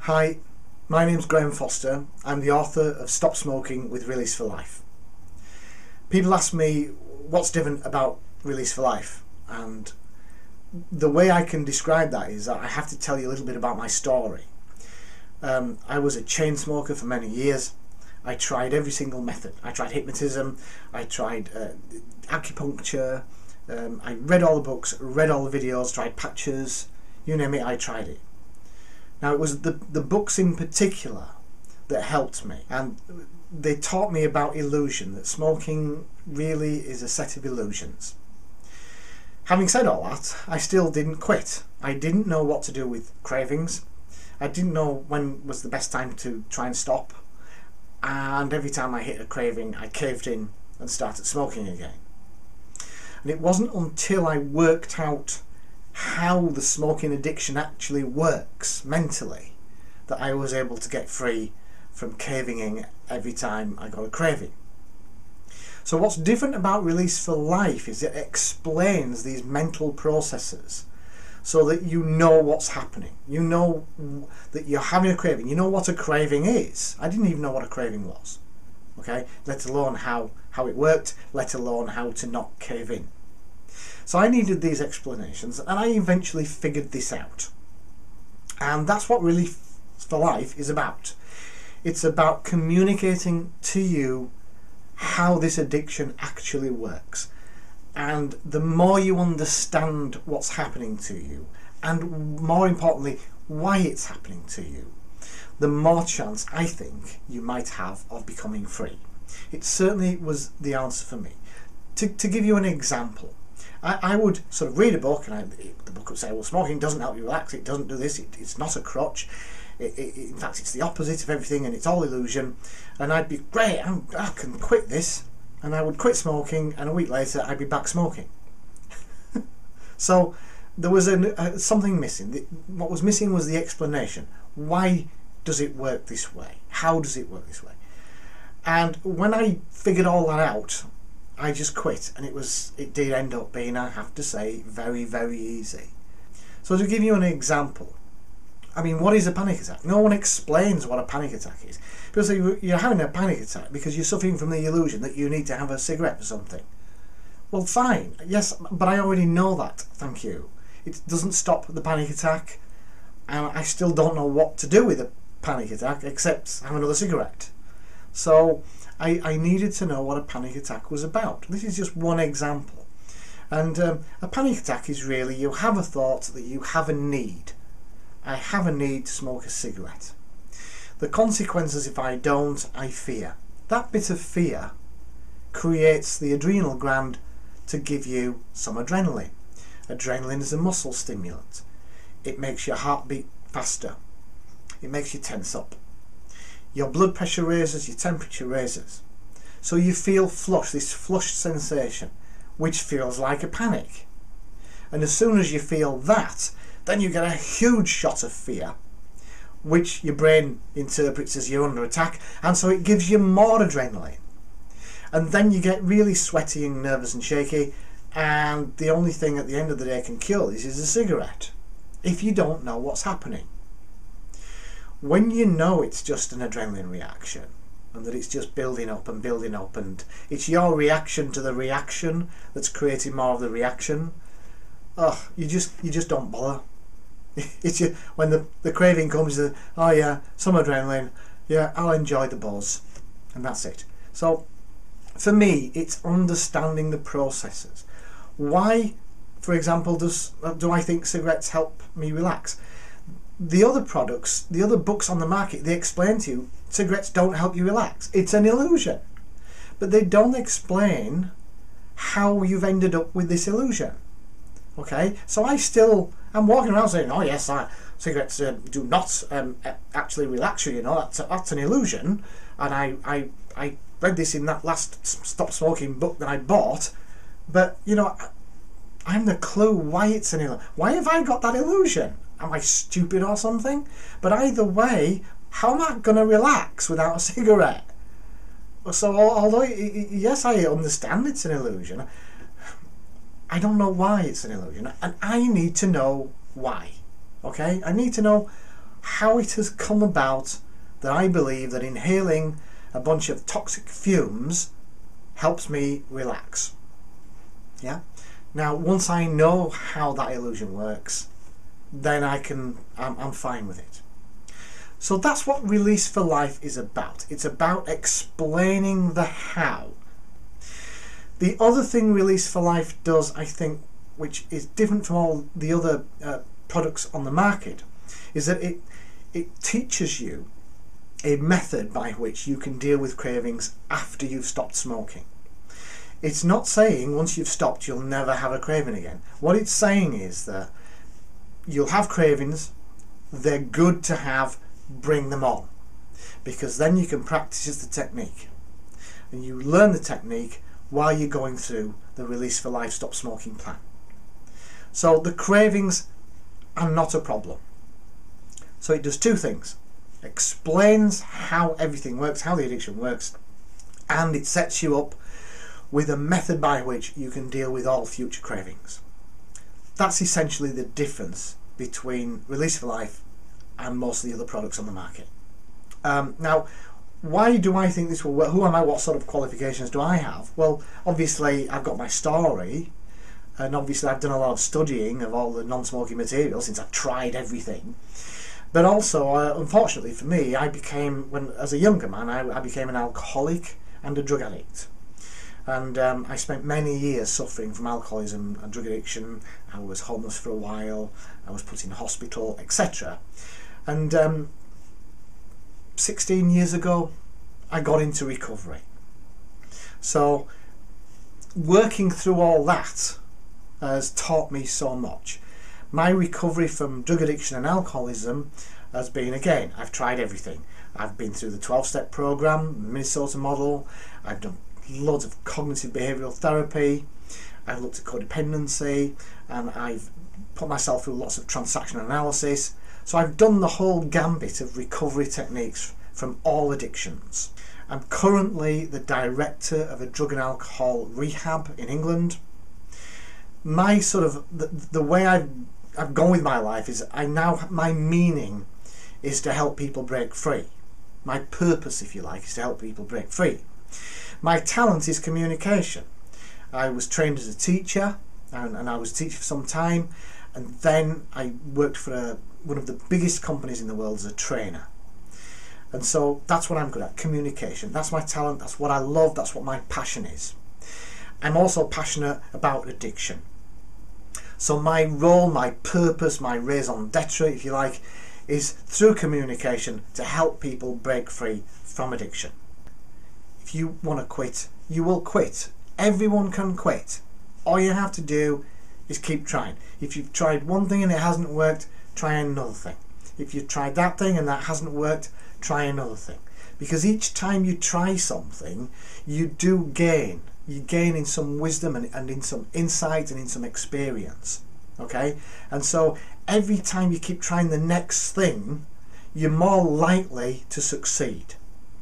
Hi, my name's Graham Foster. I'm the author of Stop Smoking with Release for Life. People ask me what's different about Release for Life, and the way I can describe that is that I have to tell you a little bit about my story. I was a chain smoker for many years. I tried every single method. I tried hypnotism, I tried acupuncture, I read all the books, read all the videos, tried patches, you name it, I tried it. Now it was the books in particular that helped me, and they taught me about illusion, that smoking really is a set of illusions. Having said all that, I still didn't quit. I didn't know what to do with cravings. I didn't know when was the best time to try and stop, and every time I hit a craving I caved in and started smoking again. And it wasn't until I worked out how the smoking addiction actually works mentally that I was able to get free from caving in every time I got a craving. So what's different about Release for Life is it explains these mental processes so that you know what's happening. You know that you're having a craving. You know what a craving is. I didn't even know what a craving was, okay? Let alone how it worked, let alone how to not cave in. So I needed these explanations, and I eventually figured this out. And that's what Release for Life is about. It's about communicating to you how this addiction actually works. And the more you understand what's happening to you, and more importantly, why it's happening to you, the more chance I think you might have of becoming free. It certainly was the answer for me. To give you an example, I would sort of read a book, and the book would say, well, smoking doesn't help you relax, it doesn't do this, it's not a crutch, in fact it's the opposite of everything and it's all illusion. And I'd be, great, I can quit this, and I would quit smoking, and a week later I'd be back smoking. So there was something missing. What was missing was the explanation. Why does it work this way? How does it work this way? And when I figured all that out, I just quit, and it did end up being, I have to say, very, very easy. So to give you an example, I mean, what is a panic attack? No one explains what a panic attack is. People say you're having a panic attack because you're suffering from the illusion that you need to have a cigarette or something. Well, fine, yes, but I already know that, thank you. It doesn't stop the panic attack, and I still don't know what to do with a panic attack except have another cigarette. So I needed to know what a panic attack was about. This is just one example. And a panic attack is really, you have a thought that you have a need. I have a need to smoke a cigarette. The consequences if I don't, I fear. That bit of fear creates the adrenal gland to give you some adrenaline. Adrenaline is a muscle stimulant. It makes your heart beat faster. It makes you tense up. Your blood pressure raises, your temperature raises. So you feel flush, this flushed sensation, which feels like a panic. And as soon as you feel that, then you get a huge shot of fear, which your brain interprets as you're under attack, and so it gives you more adrenaline. And then you get really sweaty and nervous and shaky, and the only thing at the end of the day can cure this is a cigarette, if you don't know what's happening. When you know it's just an adrenaline reaction, and that it's just building up, and it's your reaction to the reaction that's creating more of the reaction, you just don't bother. It's when the craving comes, oh yeah, some adrenaline, yeah, I'll enjoy the buzz, and that's it. So for me, it's understanding the processes. Why, for example, do I think cigarettes help me relax? The other products, the other books on the market, they explain to you cigarettes don't help you relax. It's an illusion. But they don't explain how you've ended up with this illusion. Okay, so I'm walking around saying, oh yes, cigarettes do not actually relax you, you know, that's an illusion. And I read this in that last Stop Smoking book that I bought, but you know, I haven't a clue why it's an illusion. Why have I got that illusion? Am I stupid or something? But either way, how am I going to relax without a cigarette? So although, yes, I understand it's an illusion, I don't know why it's an illusion, and I need to know why. Okay, I need to know how it has come about that I believe that inhaling a bunch of toxic fumes helps me relax. Yeah. Now, once I know how that illusion works, then I'm fine with it. So that's what Release for Life is about. It's about explaining the how. The other thing Release for Life does, I think, which is different from all the other products on the market, is that it teaches you a method by which you can deal with cravings after you've stopped smoking. It's not saying once you've stopped you'll never have a craving again. What it's saying is that you'll have cravings, they're good to have, bring them on, because then you can practice the technique and you learn the technique while you're going through the Release for Life Stop Smoking plan. So the cravings are not a problem. So it does two things: explains how everything works, how the addiction works, and it sets you up with a method by which you can deal with all future cravings. That's essentially the difference between Release for Life and most of the other products on the market. Now, why do I think this will work? Who am I? What sort of qualifications do I have? Well, obviously I've got my story, and obviously I've done a lot of studying of all the non-smoking material since I've tried everything. But also, unfortunately for me, as a younger man, I became an alcoholic and a drug addict. And I spent many years suffering from alcoholism and drug addiction. I was homeless for a while, I was put in hospital, etc. And 16 years ago, I got into recovery. So working through all that has taught me so much. My recovery from drug addiction and alcoholism has been, again, I've tried everything. I've been through the 12-step program, Minnesota model. I've done loads of cognitive behavioural therapy. I've looked at codependency, and I've put myself through lots of transaction analysis. So I've done the whole gambit of recovery techniques from all addictions. I'm currently the director of a drug and alcohol rehab in England. My sort of the way I've gone with my life is my meaning is to help people break free. My purpose, if you like, is to help people break free. My talent is communication. I was trained as a teacher, and I was a teacher for some time, and then I worked for one of the biggest companies in the world as a trainer. And so that's what I'm good at, communication. That's my talent, that's what I love, that's what my passion is. I'm also passionate about addiction. So my role, my purpose, my raison d'etre, if you like, is through communication to help people break free from addiction. If you want to quit, you will quit. Everyone can quit. All you have to do is keep trying. If you've tried one thing and it hasn't worked, try another thing. If you've tried that thing and that hasn't worked, try another thing. Because each time you try something, you do gain. You gain in some wisdom and in some insight and in some experience. Okay? And so every time you keep trying the next thing, you're more likely to succeed.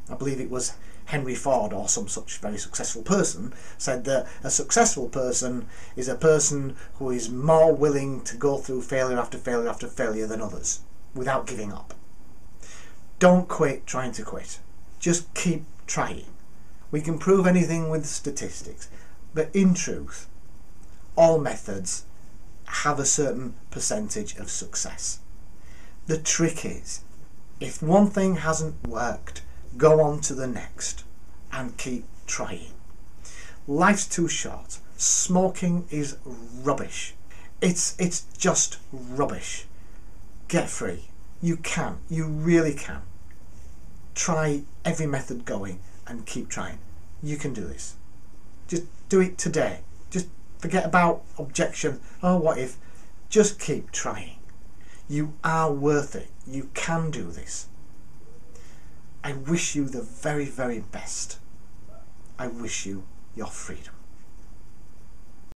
I believe it was Henry Ford or some such very successful person said that a successful person is a person who is more willing to go through failure after failure after failure than others without giving up. Don't quit trying to quit. Just keep trying. We can prove anything with statistics, but in truth, all methods have a certain percentage of success. The trick is, if one thing hasn't worked, go on to the next and keep trying. Life's too short. Smoking is rubbish. It's just rubbish. Get free. You can. You really can. Try every method going and keep trying. You can do this. Just do it today. Just forget about objection. Oh, what if? Just keep trying. You are worth it. You can do this. I wish you the very, very best. I wish you your freedom.